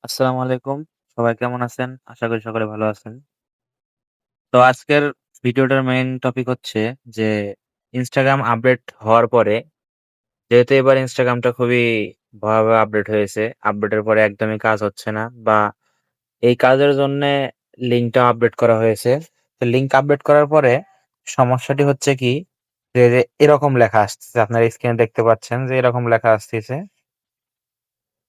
আসসালামু আলাইকুম। সবাই কেমন আছেন? আশা করি সকলে ভালো আছেন। তো আজকের ভিডিওটার মেইন টপিক হচ্ছে যে Instagram আপডেট হওয়ার পরে যেহেতু এবার Instagramটা খুবই ভয়াবহ আপডেট হয়েছে। আপডেটের পরে একদমই কাজ হচ্ছে না বা এই কাজের জন্যে লিঙ্কটাও আপডেট করা হয়েছে। তো লিঙ্ক আপডেট করার পরে সমস্যাটি হচ্ছে কি যে এরকম লেখা আসতেছে। আপনারা স্ক্রিনে দেখতে পাচ্ছেন যে এরকম লেখা আসতেছে।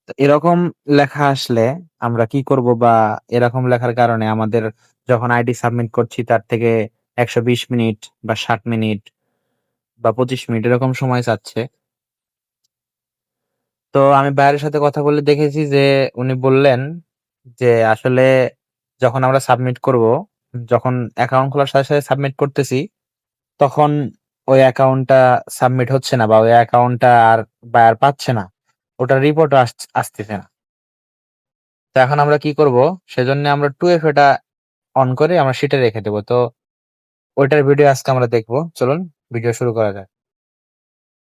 তো এরকম লেখা আসলে আমরা কি করব বা এরকম লেখার কারণে আমাদের যখন আইডি সাবমিট করছি তার থেকে ১২০ মিনিট বা ৬০ মিনিট বা ২৫ মিনিট এরকম সময় চাচ্ছে। তো আমি ভাইয়ার সাথে কথা বলে দেখেছি যে উনি বললেন যে আসলে যখন আমরা সাবমিট করব, যখন অ্যাকাউন্ট খোলার সাথে, সাথে সাবমিট করতেছি তখন ওই অ্যাকাউন্টটা সাবমিট হচ্ছে না বা ওই অ্যাকাউন্টটা আর বায়ার পাচ্ছে না। ওটার রিপোর্টও আসতেছে না। তো এখন আমরা কি করব? সেজন্য আমরা 2FA টা অন করে আমরা সেটা রেখে দেবো। তো ওইটার ভিডিও আজকে আমরা দেখবো। চলুন ভিডিও শুরু করা যাক।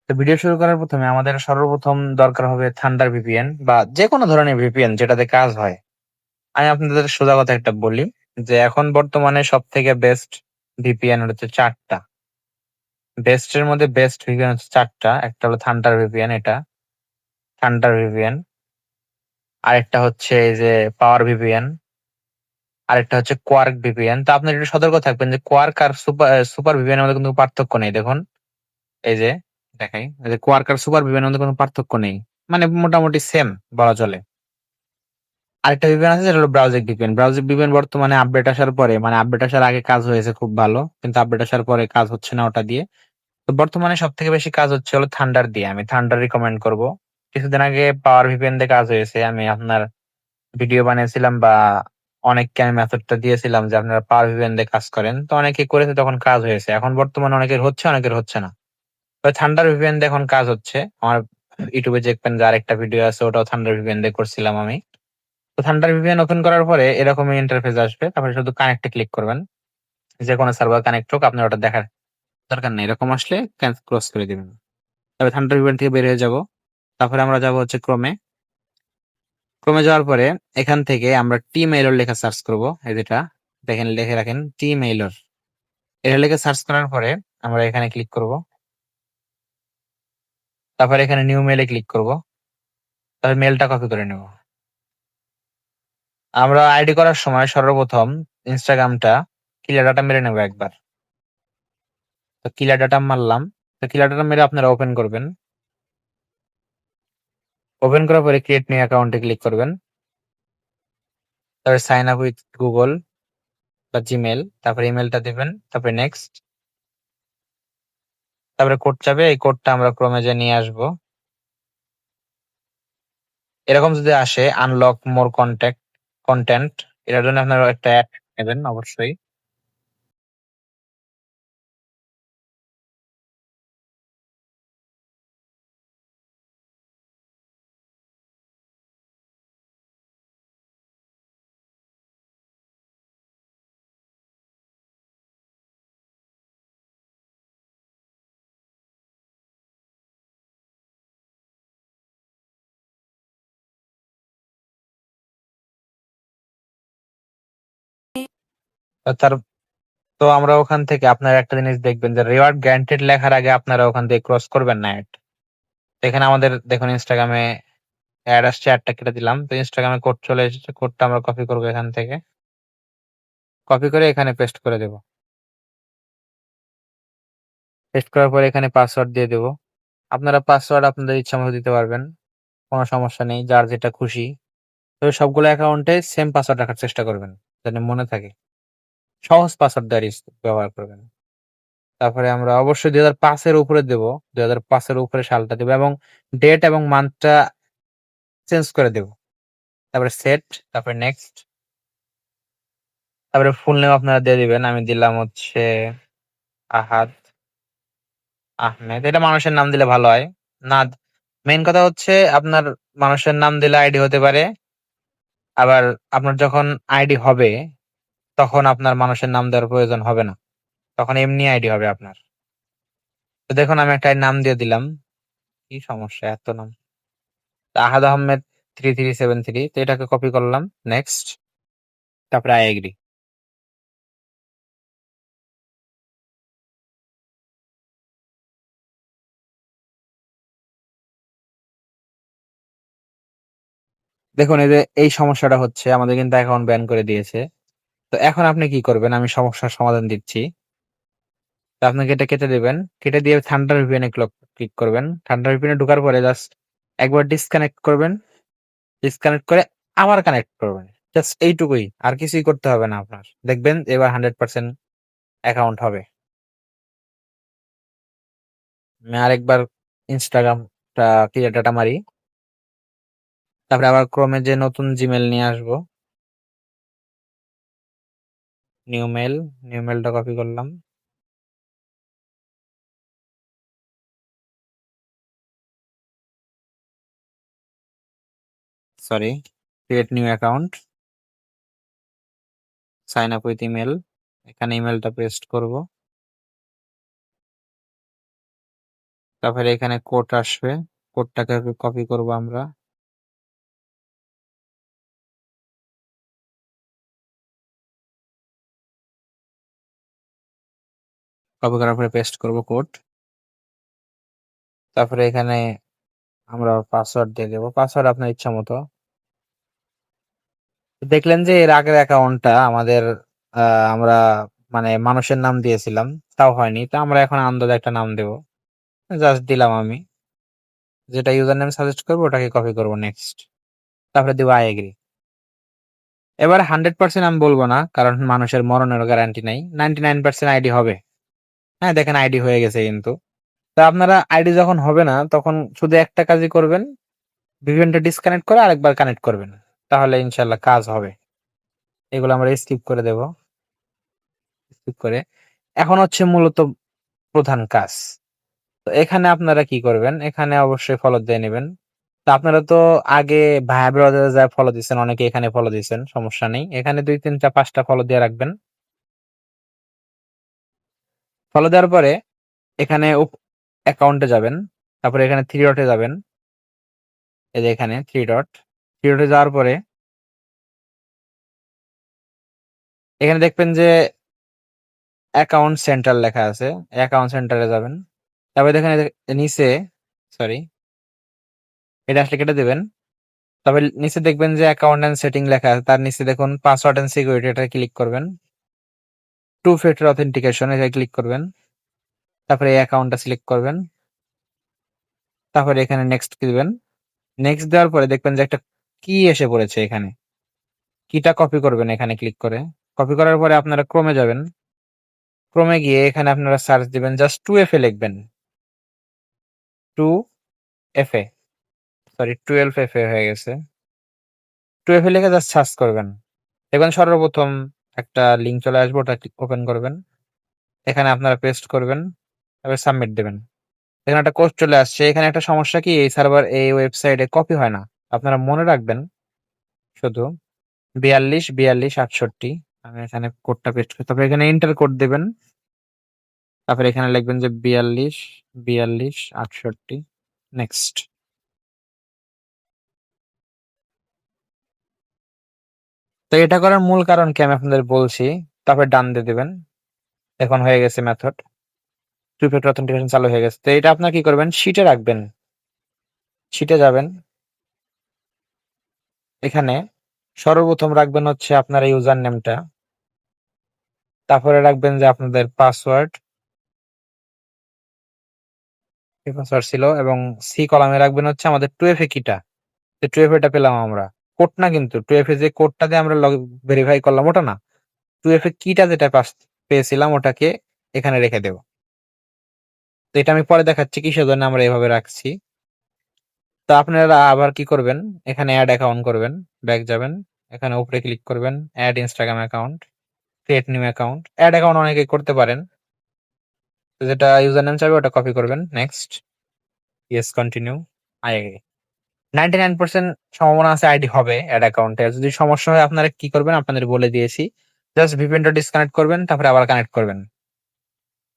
তো ভিডিও শুরু করার প্রথমে আমাদের সর্বপ্রথম দরকার হবে থান্ডার ভিপিএন বা যেকোনো ধরনের ভিপিএন যেটাতে কাজ হয়। আমি আপনাদের সোজা কথা একটা বলি যে এখন বর্তমানে সবথেকে বেস্ট ভিপিএন হচ্ছে ৪ টা। বেস্টের মধ্যে বেস্ট ভিপিএন হচ্ছে ৪ টা। একটা হলো থান্ডার ভিপিএন এটা, থান্ডার ভিপিএন। আরেকটা হচ্ছে এই যে পাওয়ার ভিপিএন, আরেকটা হচ্ছে কোয়ার্ক ভিপিএন। তো আপনারা একটু সতর্ক থাকবেন যে কোয়ার্ক আর সুপার ভিপিএন এর মধ্যে কিন্তু পার্থক্য নেই। দেখুন এই যে দেখাই, এই যে কোয়ার্ক আর সুপার ভিপিএন এর মধ্যে কোনো পার্থক্য নেই। মানে মোটামুটি সেম বলা চলে। আরেকটা ভিপিএন আছে যেটা হলো ব্রাউজিং ভিপিএন। ব্রাউজিং ভিপিএন বর্তমানে আপডেট আসার পরে, মানে আপডেট আসার আগে কাজ হয়েছে খুব ভালো, কিন্তু আপডেট আসার পরে কাজ হচ্ছে না ওটা দিয়ে। তো বর্তমানে সব থেকে বেশি কাজ হচ্ছে হলো থান্ডার দিয়ে। আমি থান্ডার রিকমেন্ড করব। কিছুদিন আগে পাওয়ার ভিপিএন দিয়ে কাজ হয়েছে। আমি আপনার ভিডিও বানিয়েছিলাম বা অনেককে আমি মেথডটা দিয়েছিলাম যে আপনারা পাওয়ার ভিপিএন দিয়ে কাজ করেন। তো অনেকে করেছে, তখন কাজ হয়েছে। এখন বর্তমানে অনেকের হচ্ছে, অনেকের হচ্ছে না। তবে থান্ডার ভিপিএন দিয়ে এখন কাজ হচ্ছে। আমার ইউটিউবে দেখবেন যে আরেকটা ভিডিও আছে, ওটাও থান্ডার ভিপিএন দিয়ে করছিলাম আমি। তো থান্ডার ভিপিএন ওপেন করার পরে এরকমই ইন্টারফেস আসবে। তারপরে শুধু কানেক্টে ক্লিক করবেন। যে কোনো সার্ভার কানেক্ট হোক, আপনার ওটা দেখার দরকার নেই। এরকম আসলে ক্লোজ করে দিবেন। তবে থান্ডার ভিপিএন থেকে বের হয়ে যাব। তারপরে আমরা যাব হচ্ছে ক্রোমে। ক্রোমে যাওয়ার পরে এখান থেকে আমরা টি মেইলর লেখা সার্চ করব। এই যেটা দেখেন, লিখে রাখেন টি মেইলর। এটা লিখে সার্চ করার পরে আমরা এখানে ক্লিক করব। তারপরে এখানে নিউ মেইলে ক্লিক করব। তারপর মেইলটা কপি করে নেব। আমরা আইডি করার সময় সর্বপ্রথম ইনস্টাগ্রামটা ক্লিয়ার ডাটা মেরে নেব একবার। তো ক্লিয়ার ডাটা মারলাম। তো ক্লিয়ার ডাটা মেরে আপনারা ওপেন করবেন। ওপেন করার পরে ক্রিয়েট নিউ অ্যাকাউন্টে ক্লিক করবেন। তারপরে সাইন আপ উইথ গুগল বা জিমেল, তারপরে ইমেলটা দিবেন, তারপরে নেক্সট। তারপরে কোড চাবে, এই কোডটা আমরা ক্রমে যে নিয়ে আসবো। এরকম যদি আসে আনলক মোর কন্টেন্ট, এটার জন্য আপনারা একটা অ্যাড নেবেন অবশ্যই। তার তো আমরা ওখান থেকে আপনারা একটা জিনিস দেখবেন যে রিওয়ার্ড গ্র্যান্টেড লেখার আগে আপনারা ওখান থেকে ক্রস করবেন না অ্যাড। এখানে আমাদের দেখুন ইনস্টাগ্রামে অ্যাড আসছে, অ্যাডটা কেটে দিলাম। তো ইনস্টাগ্রামে কোড চলে এসেছে, কোডটা আমরা কপি করবো এখান থেকে। কপি করে এখানে পেস্ট করে দেব। পেস্ট করার পরে এখানে পাসওয়ার্ড দিয়ে দেব। আপনারা পাসওয়ার্ড আপনাদের ইচ্ছা মতো দিতে পারবেন, কোনো সমস্যা নেই, যার যেটা খুশি। তবে সবগুলো অ্যাকাউন্টে সেম পাসওয়ার্ড রাখার চেষ্টা করবেন, যেন মনে থাকে। সহজ পাসওয়ার্ড ব্যবহার করবেন। তারপরে আমরা অবশ্যই ২০০৫ এর উপরে দেব। ২০০৫ এর উপরে সালটা দেব এবং ডেট এবং মান্থটা চেঞ্জ করে দেব। তারপরে সেট, তারপরে নেক্সট। তারপরে ফুল নেম আপনারা দিয়ে দিবেন। আমি দিলাম হচ্ছে আহাদ আহমেদ। এটা মানুষের নাম দিলে ভালো হয়। না, মেইন কথা হচ্ছে আপনার মানুষের নাম দিলে আইডি হতে পারে। আবার আপনার যখন আইডি হবে তখন আপনার মানুষের নাম দেওয়ার প্রয়োজন হবে না। তখন এমনি আইডি হবে আপনার। তো দেখুন আমি একটা নাম দিয়ে দিলাম। কি সমস্যা এত নাম? আহাদ আহমেদ 3373। তো এটাকে কপি করলাম, নেক্সট, তারপরে আই এগ্রি। দেখুন এই যে এই সমস্যাটা হচ্ছে, আমাদের কিন্তু অ্যাকাউন্ট ব্যান করে দিয়েছে। তো এখন আপনি কি করবেন, আমি সমস্যার সমাধান দিচ্ছি। তো আপনাকে এটা কেটে দিবেন, কেটে দিয়ে থান্ডার ভিপিএন এ ক্লিক করবেন। থান্ডার ভিপিএন এ ঢোকার পরে জাস্ট একবার ডিসকানেক্ট করবেন, ডিসকানেক্ট করে আবার কানেক্ট করবেন। জাস্ট এইটুকুই, আর কিছুই করতে হবে না আপনার। দেখবেন এবার 100% অ্যাকাউন্ট হবে। আমি আরেকবার ইনস্টাগ্রামটা ক্লিয়ার ডাটা মারি, তারপরে আবার ক্রোমে যে নতুন জিমেল নিয়ে আসবো, নিউ মেলটা কপি করলাম। Sorry, create new account, sign up with email. এখানে ইমেলটা পেস্ট করব, তারপরে এখানে কোড আসবে, কোডটাকে কপি করব আমরা। কপি করার পরে পেস্ট করব কোড, তারপরে এখানে আমরা পাসওয়ার্ড দিয়ে দেবো, পাসওয়ার্ড আপনার ইচ্ছা মতো। দেখলেন যে এর আগের অ্যাকাউন্টটা আমাদের আমরা মানে মানুষের নাম দিয়েছিলাম, তাও হয়নি। তো আমরা এখন আন্দাজে একটা নাম দেব, জাস্ট দিলাম আমি। যেটা ইউজার নেম সাজেস্ট করবো ওটাকে কপি করব, নেক্সট, তারপরে দিব আই এগ্রি। এবার 100% আমি বলবো না, কারণ মানুষের মরণের গ্যারান্টি নাই। 99% আইডি হবে। হ্যাঁ দেখেন আইডি হয়ে গেছে কিন্তু। তা আপনারা আইডি যখন হবে না, তখন শুধু একটা কাজই করবেন, ভিপিএনটা ডিসকানেক্ট করে আরেকবার কানেক্ট করবেন, তাহলে ইনশাল্লাহ কাজ হবে। এগুলো আমরা স্কিপ করে দেব, স্কিপ করে এখন হচ্ছে মূলত প্রধান কাজ। তো এখানে আপনারা কি করবেন, এখানে অবশ্যই ফলো দিয়ে নেবেন। তো আপনারা তো আগে ভাইয়া ব্রাদার যা ফলো দিচ্ছেন, অনেকে এখানে ফলো দিচ্ছেন, সমস্যা নেই। এখানে 2 3 5টা ফলো দিয়ে রাখবেন। ফলো দেওয়ার পরে এখানে অ্যাকাউন্টে যাবেন, তারপরে এখানে থ্রি ডটে যাবেন। এই যে এখানে থ্রি ডটে যাওয়ার পরে এখানে দেখবেন যে অ্যাকাউন্ট সেন্টার লেখা আছে, অ্যাকাউন্ট সেন্টারে যাবেন। তারপরে দেখেন নিচে, সরি, এটা আসলে কেটে দেবেন। তবে নিচে দেখবেন যে অ্যাকাউন্ট এন্ড সেটিং লেখা আছে, তার নিচে দেখুন পাসওয়ার্ড এন্ড সিকিউরিটি, এটা ক্লিক করবেন। টু ফ্যাক্টর অথেন্টিকেশন, এটা ক্লিক করবেন। তারপরে এই অ্যাকাউন্টটা সিলেক্ট করবেন, তারপরে এখানে নেক্সট দিবেন। নেক্সট দেওয়ার পরে দেখবেন যে একটা কি এসে পড়েছে, এখানে কিটা কপি করবেন এখানে ক্লিক করে। কপি করার পরে আপনারা ক্রোমে যাবেন, ক্রোমে গিয়ে এখানে আপনারা সার্চ দিবেন, জাস্ট 2FA লিখবেন, 2FA, সরি 12FA হয়ে গেছে। 2FA লিখে জাস্ট সার্চ করবেন, দেখবেন সর্বপ্রথম একটা লিঙ্ক চলে আসবে, ওটা ওপেন করবেন। এখানে আপনারা পেস্ট করবেন, তারপরে সাবমিট দেবেন। এখানে একটা কোড চলে আসছে। এখানে একটা সমস্যা কি, এই সার্ভার এই ওয়েবসাইটে কপি হয় না। আপনারা মনে রাখবেন শুধু 42 42 68। আমি এখানে কোডটা পেস্ট করি, তারপরে এখানে এন্টার কোড দেবেন, তারপরে এখানে লিখবেন যে 42 42 68, নেক্সট। তো এটা করার মূল কারণ কি আমি আপনাদের বলছি, তারপরে ডান দিয়ে দেবেন। এখন হয়ে গেছে মেথড, টু ফ্যাক্টর অথেন্টিকেশন চালু হয়ে গেছে। তো এটা আপনার কি করবেন, শিটে রাখবেন। শিটে যাবেন, এখানে সর্বপ্রথম রাখবেন হচ্ছে আপনার ইউজার নেমটা, তারপরে রাখবেন যে আপনাদের পাসওয়ার্ড, পাসওয়ার্ড ছিল, এবং সি কলামে রাখবেন হচ্ছে আমাদের 2FA কিটা। 2FA টা পেলাম আমরা, কোড না কিন্তু। 2FA যে কোডটা দিয়ে আমরা ভেরিফাই করলাম ওটা না, 2FA কিটা যেটা পেয়েছিলাম ওটাকে এখানে রেখে দেব। তো এটা আমি পরে দেখাচ্ছি কিসের জন্য আমরা এভাবে রাখছি। তো আপনারা আবার কি করবেন, এখানে অ্যাড অ্যাকাউন্ট করবেন, ব্যাক যাবেন, এখানে উপরে ক্লিক করবেন, add Instagram account, create new account. Add account অনেকে করতে পারেন, তো যেটা ইউজার নেম চাইবে ওটা কপি করবেন, next, yes continue, I agree. 99% সম্ভাবনা আছে আইডি হবে অ্যাড অ্যাকাউন্টে। যদি সমস্যা হয় আপনারা কি করবেন, আপনাদের বলে দিয়েছি, জাস্ট ভিপিএনটা ডিসকানেক্ট করবেন, তারপরে আবার কানেক্ট করবেন,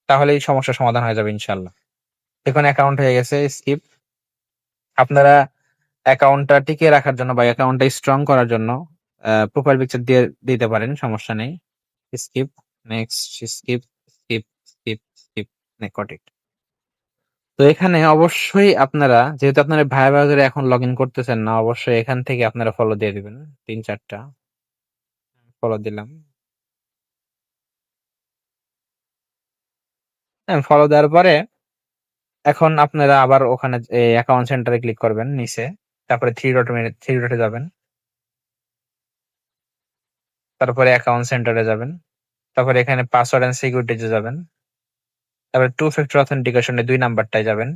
তাহলে এই সমস্যার সমাধান হয়ে যাবে ইনশাল্লাহ। এখন অ্যাকাউন্ট হয়ে গেছে, স্কিপ। আপনারা অ্যাকাউন্টটা টিকিয়ে রাখার জন্য বা অ্যাকাউন্টটা স্ট্রং করার জন্য প্রোফাইল পিকচার দিয়ে দিতে পারেন, সমস্যা নেই। Skip, next, skip, skip, skip, skip, record. তো এখানে অবশ্যই আপনারা, যেহেতু আপনারা ভাইয়া ব্রাউজারে এখন লগইন করতেছেন না, অবশ্যই এখান থেকে আপনারা ফলো দিয়ে দিবেন ৩-৪টা। ফলো দিলাম। হ্যাঁ, ফলো দেওয়ার পরে এখন আপনারা আবার ওখানে অ্যাকাউন্ট সেন্টারে ক্লিক করবেন নিচে। তারপরে থ্রি ডটে যাবেন। তারপরে অ্যাকাউন্ট সেন্টারে যাবেন। তারপরে এখানে পাসওয়ার্ড এন্ড সিকিউরিটিতে যাবেন। তারপরে টু ফ্যাক্টর অথেন্টিকেশনে ২ নাম্বারটায় যাবেন।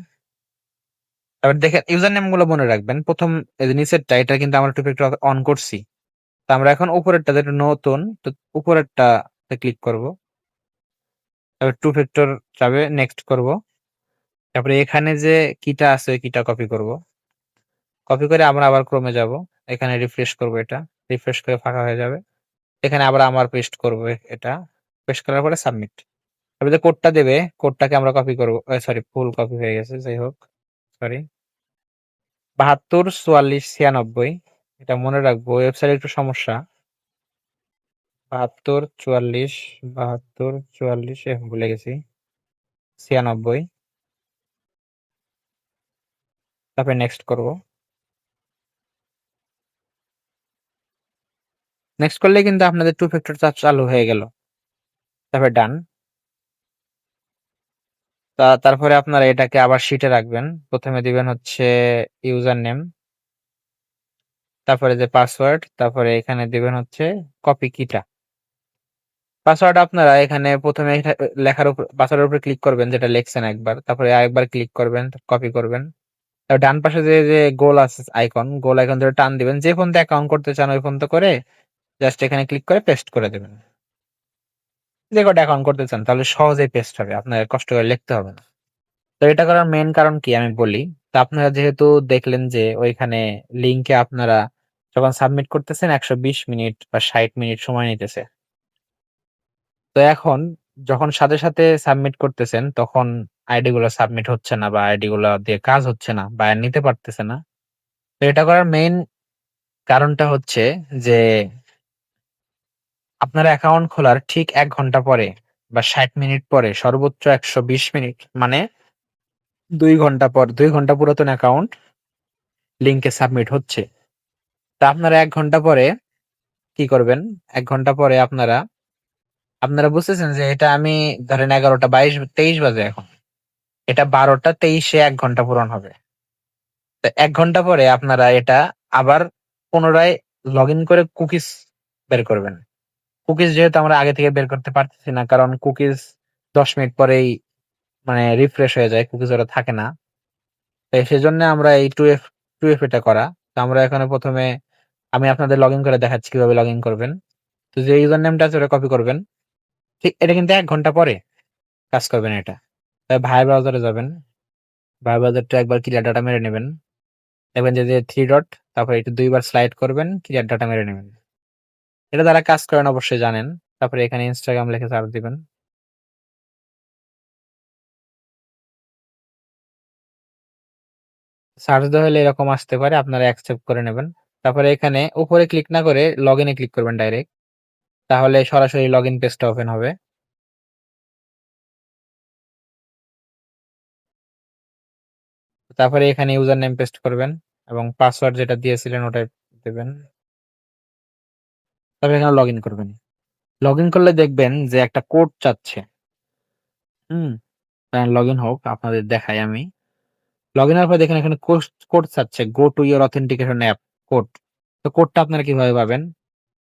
তারপর দেখেন ইউজার নেম গুলো মনে রাখবেন। প্রথম এই যে নিচেরটা, এটা কিন্তু আমরা টু ফ্যাক্টর অন করছি। তো আমরা এখন উপরেরটা যেটা নতুন, তো উপরেরটা ক্লিক করব। তারপর টু ফ্যাক্টর যাবে, নেক্সট করব। তারপরে এখানে যে কিটা আছে ওই কিটা কপি করব। কপি করে আমরা আবার ক্রমে যাব। এখানে রিফ্রেশ করব, এটা রিফ্রেশ করে ফাঁকা হয়ে যাবে। এখানে আবার আমার পেস্ট করব, এটা পেস্ট করার পরে সাবমিট। তারপরে যে কোডটা দেবে, কোডটাকে আমরা কপি করব। সরি, ফুল কপি হয়ে গেছে, যাই হোক, সরি। ৭২ ৪৪ ৯৬। এটা মনে রাখবো, ওয়েবসাইটে একটু সমস্যা। ৭২ ৪৪, ৭২ ৪৪, ভুলে গেছি, ৯৬। তারপরে নেক্সট করব। নেক্সট করলে কিন্তু আপনাদের টু ফ্যাক্টর চালু হয়ে গেল। তারপরে ডান। তারপরে আপনারা এটাকে আবার শিটে রাখবেন। প্রথমে দিবেন হচ্ছে ইউজার নেম, তারপরে যে পাসওয়ার্ড, তারপরে এখানে দিবেন হচ্ছে কপি কিটা। পাসওয়ার্ড আপনারা এখানে প্রথমে লেখার উপর, পাসওয়ার্ডের উপর ক্লিক করবেন যেটা লিখছেন একবার, তারপরে আরেকবার ক্লিক করবেন, কপি করবেন। ডান পাশে যে গোল আছে আইকন, গোল আইকন ধরে টান দিবেন। যে ফোন দিয়ে অ্যাকাউন্ট করতে চান ওই ফোন তো করে জাস্ট এখানে ক্লিক করে পেস্ট করে দেবেন। যে কটা অ্যাকাউন্ট করতে চান তাহলে সহজেই পেস্ট হবে, আপনার কষ্ট করে লিখতে হবে না। তো এটা করার মেইন কারণ কি আমি বলি। তো আপনারা যেহেতু দেখলেন যে ওইখানে লিংকে আপনারা যখন সাবমিট করতেছেন ১২০ মিনিট বা ৬০ মিনিট সময় নিতেছে। তো এখন যখন সাথে সাথে সাবমিট করতেছেন তখন আইডি গুলো সাবমিট হচ্ছে না বা আইডি গুলো দিয়ে কাজ হচ্ছে না বা নিতে পারতেছে না। তো এটা করার মেইন কারণটা হচ্ছে যে আপনার অ্যাকাউন্ট খোলার ঠিক ১ ঘন্টা পরে বা ৬০ মিনিট পরে, সর্বোচ্চ ১২০ মিনিট মানে ২ ঘন্টা পর, ২ ঘন্টা পুরাতন অ্যাকাউন্ট লিংকে সাবমিট হচ্ছে। তা আপনারা ১ ঘন্টা পরে কি করবেন? ১ ঘন্টা পরে আপনারা বুঝতেছেন যে এটা আমি ধরেন ১১টা ২২-২৩ বাজে এখন। এটা ১২টা ২৩-এ ১ ঘন্টা পূরণ হবে। তো ১ ঘন্টা পরে আপনারা এটা আবার পুনরায় লগইন করে কুকিজ বের করবেন। কুকিজ যেহেতু আমরা আগে থেকে বের করতে পারতেছি না, কারণ কুকিজ ১০ মিনিট পরেই মানে রিফ্রেশ হয়ে যায়, কুকিজ ওরা থাকে না। তো সেজন্য আমরা এই 2FA টা করা। তো আমরা এখানে প্রথমে আমি আপনাদের লগইন করে দেখাচ্ছি কিভাবে লগইন করবেন। তো যে ইউজার নেমটা আছে ওটা কপি করবেন। ঠিক এটা কিন্তু ১ ঘন্টা পরে কাজ করবেন এটা। ভায়ার ব্রাউজারে যাবেন। ভায়ার ব্রাউজারটা একবার ক্লিয়ার ডাটা মেরে নেবেন। দেখবেন যে 3 ডট, তারপরে একটু ২ বার স্লাইড করবেন, ক্লিয়ার ডাটা মেরে নেবেন। এটা যারা কাজ করেন অবশ্যই জানেন। তারপরে এখানে ইনস্টাগ্রাম লিখে সার্চ দিবেন। সার্চ দেওয়া হলে এরকম আসতে পারে, আপনারা অ্যাকসেপ্ট করে নেবেন। তারপরে এখানে উপরে ক্লিক না করে লগইনে ক্লিক করবেন ডাইরেক্ট। তাহলে সরাসরি লগইন পেজটা ওপেন হবে। তারপরে এখানে ইউজার নেম পেস্ট করবেন এবং পাসওয়ার্ড যেটা দিয়েছিলেন ওটাই দেবেন। তারপরে এখানে লগইন করবেন। লগইন করলে দেখবেন যে একটা কোড চাচ্ছে। হুম? লগইন হোক, আপনাদের দেখাই আমি। লগইন হওয়ার পর দেখেন এখানে কোড চাচ্ছে, go to your authentication app code. তো কোডটা আপনারা কিভাবে পাবেন?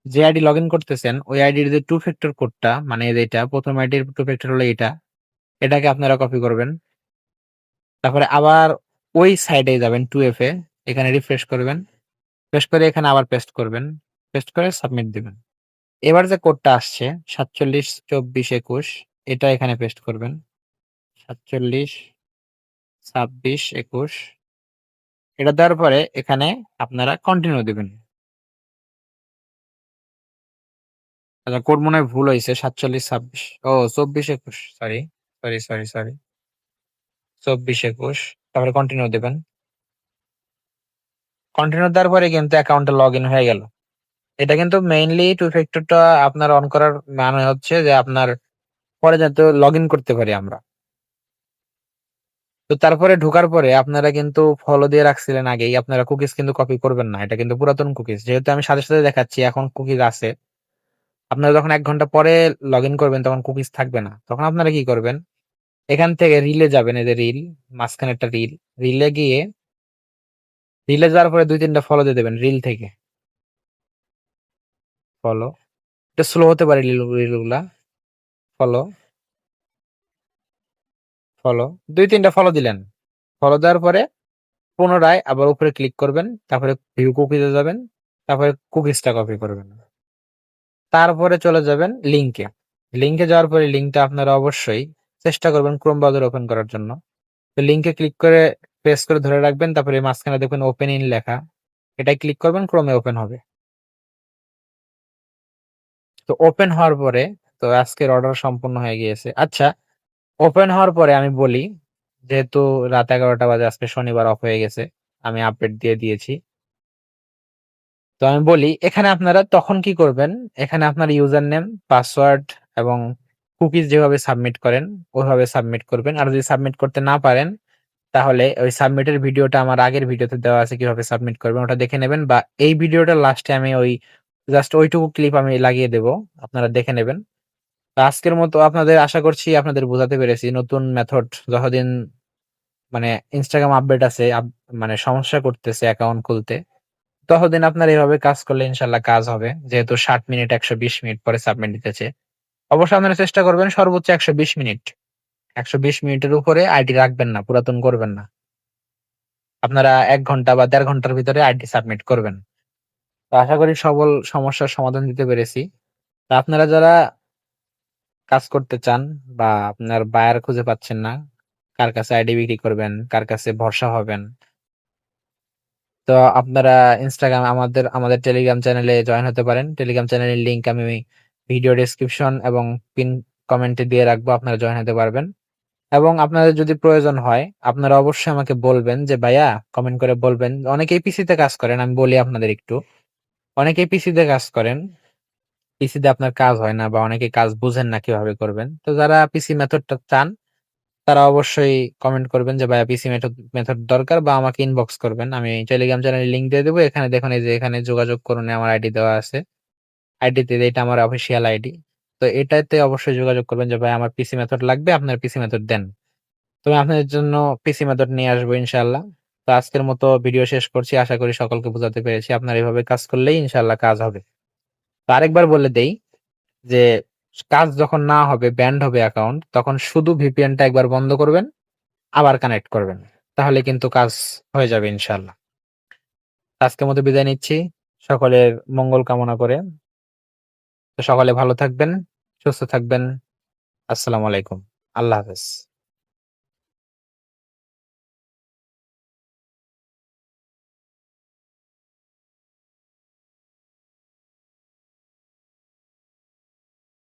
যে আইডি লগইন করতেছেন ওই আইডির যে টু ফ্যাক্টর কোডটা, মানে যেটা প্রথম আইডির টু ফ্যাক্টর হলো এটা, এটাকে আপনারা কপি করবেন। তারপরে আবার ওই সাইডে যাবেন 2FA, এখানে রিফ্রেশ করবেন। রিফ্রেশ করে এখানে আবার পেস্ট করবেন। পেস্ট করে সাবমিট দিবেন। এবার যে কোডটা আসছে ৪৭ ২৪ ২১, এটা এখানে পেস্ট করবেন। ৪৭ ২৬ ২১, এটা দেওয়ার পরে এখানে আপনারা কন্টিনিউ দিবেন। আচ্ছা, কোড মনে হয় ভুল হইছে, ৪৭ ২৬, ও ২৪ ২১, সরি, সরি, সরি, সরি, ২৪ ২১, তারপরে কন্টিনিউ দিবেন। কন্টিনিউ দেওয়ার পরে কিন্তু অ্যাকাউন্টে লগ ইন হয়ে গেল। এটা কিন্তু মেইনলি টু ফ্যাক্টরটা আপনার অন করার মানে হচ্ছে যে আপনার পরে যাতে লগ ইন করতে পারি আমরা। তো তারপরে ঢোকার পরে আপনারা কিন্তু ফলো দিয়ে রাখছিলেন আগেই, আপনারা কুকিজ কিন্তু কপি করবেন না, এটা কিন্তু পুরাতন কুকিজ। যেহেতু আমি সাথে সাথে দেখাচ্ছি এখন কুকিজ আছে, আপনারা যখন 1 ঘন্টা পরে লগ ইন করবেন তখন কুকিজ থাকবে না। তখন আপনারা কি করবেন, এখান থেকে রিলে যাবেন, এই যে রিল, মাঝখানে একটা রিল, রিলে গিয়ে রিলে যাওয়ার পরে 2-3টা ফলো দিয়ে দেবেন রিল থেকে। ফলো, এটা স্লো হতে পারে রিল গুলা। ফলো, ফলো, 2-3টা ফলো দিলেন। ফলো দেওয়ার পরে পুনরায় আবার উপরে ক্লিক করবেন, তারপরে ভিউ কুকিজে যাবেন, তারপরে কুকিজটা কপি করবেন। তারপরে চলে যাবেন লিংকে। লিংকে যাওয়ার পরে লিংকটা আপনারা অবশ্যই চেষ্টা করবেন ক্রোম ব্রাউজার ওপেন করার জন্য। তো লিংকে ক্লিক করে প্রেস করে ধরে রাখবেন, তারপরে মাঝখানে দেখবেন ওপেন ইন লেখা, এটাই ক্লিক করবেন, ক্রোমে ওপেন হবে। তো ওপেন হওয়ার পরে তো আজকের অর্ডার সম্পূর্ণ হয়ে গিয়েছে। আচ্ছা, ওপেন হওয়ার পরে আমি বলি, যেহেতু রাত 11টা বাজে, আজকে শনিবার অফ হয়ে গেছে, আমি আপডেট দিয়ে দিয়েছি। তো আমি বলি এখানে আপনারা তখন কি করবেন, এখানে আপনার ইউজার নেম, পাসওয়ার্ড এবং কুকিজ যেভাবে সাবমিট করেন ওইভাবে সাবমিট করবেন। আর যদি সাবমিট করতে না পারেন তাহলে ওই সাবমিটের ভিডিওটা আমার আগের ভিডিওতে দেওয়া আছে, কিভাবে সাবমিট করবেন ওটা দেখে নেবেন, বা এই ভিডিওটার লাস্টে আমি ওই জাস্ট ওইটুকু ক্লিপ আমি লাগিয়ে দেব, আপনারা দেখে নেবেন। তো আজকের মতো আপনাদের, আশা করছি আপনাদের বোঝাতে পেরেছি নতুন মেথড। যতদিন মানে ইনস্টাগ্রাম আপডেট আছে, মানে সমস্যা করতেছে অ্যাকাউন্ট খুলতে, ততদিন আপনার এভাবে কাজ করলে ইনশাল্লাহ কাজ হবে। যেহেতু 60 মিনিট 120 মিনিট পরে সাবমিট দিতেছে, অবশ্যই আপনারা চেষ্টা করবেন সর্বোচ্চ 120 মিনিট। 120 মিনিটের উপরে আইডি রাখবেন না, পুরাতন করবেন না। আপনারা 1 ঘন্টা বা 1.5 ঘন্টার ভিতরে আইডি সাবমিট করবেন। তো আশা করি সকল সমস্যার সমাধান দিতে পেরেছি। তা আপনারা যারা কাজ করতে চান বা আপনার বায়ার খুঁজে পাচ্ছেন না, কার কাছে আইডি বিক্রি করবেন, কার কাছে ভরসা হবেন, তো আপনারা ইনস্টাগ্রাম আমাদের টেলিগ্রাম চ্যানেলে জয়েন হতে পারেন। টেলিগ্রাম চ্যানেলের লিংক আমি ভিডিও ডেসক্রিপশন এবং পিন কমেন্টে দিয়ে রাখবো, আপনারা জয়েন হতে পারবেন। এবং আপনাদের যদি প্রয়োজন হয় আপনারা অবশ্যই আমাকে বলবেন যে ভাইয়া, কমেন্ট করে বলবেন। অনেকেই পিসিতে কাজ করেন, আমি বলি আপনাদের একটু, অনেকেই পিসিতে কাজ করেন, পিসিতে আপনার কাজ হয় না বা অনেকে কাজ বুঝেন না কিভাবে করবেন। তো যারা পিসি মেথডটা চান তারা অবশ্যই কমেন্ট করবেন যে ভাইয়া পিসি মেথড মেথড দরকার, বা আমাকে ইনবক্স করবেন। আমি টেলিগ্রাম চ্যানেলের লিংক দিয়ে দেবো, এখানে দেখুন এই যে এখানে যোগাযোগ করুন, আমার আইডি দেওয়া আছে। আইডিতে এটা আমার অফিসিয়াল আইডি। তো এটাতে অবশ্যই যোগাযোগ করবেন যে ভাই আমার পিসি মেথড লাগবে, আপনার পিসি মেথড দেন। তো আমি আপনাদের জন্য পিসি মেথড নিয়ে আসবো ইনশাল্লাহ। তো আজকের মতো ভিডিও শেষ করছি, আশা করি সকলকে বোঝাতে পেরেছি। আপনার এইভাবে কাজ করলেই ইনশাল্লাহ কাজ হবে। তো আরেকবার বলে দেই যে কাজ যখন না হবে, ব্যান্ড হবে অ্যাকাউন্ট, তখন শুধু ভিপিএনটা একবার বন্ধ করবেন, আবার কানেক্ট করবেন, তাহলে কিন্তু কাজ হয়ে যাবে ইনশাল্লাহ। আজকের মতো বিদায় নিচ্ছি, সকলের মঙ্গল কামনা করে। তো সকলে ভালো থাকবেন, সুস্থ থাকবেন। আসসালামু আলাইকুম। আল্লাহ হাফেজ।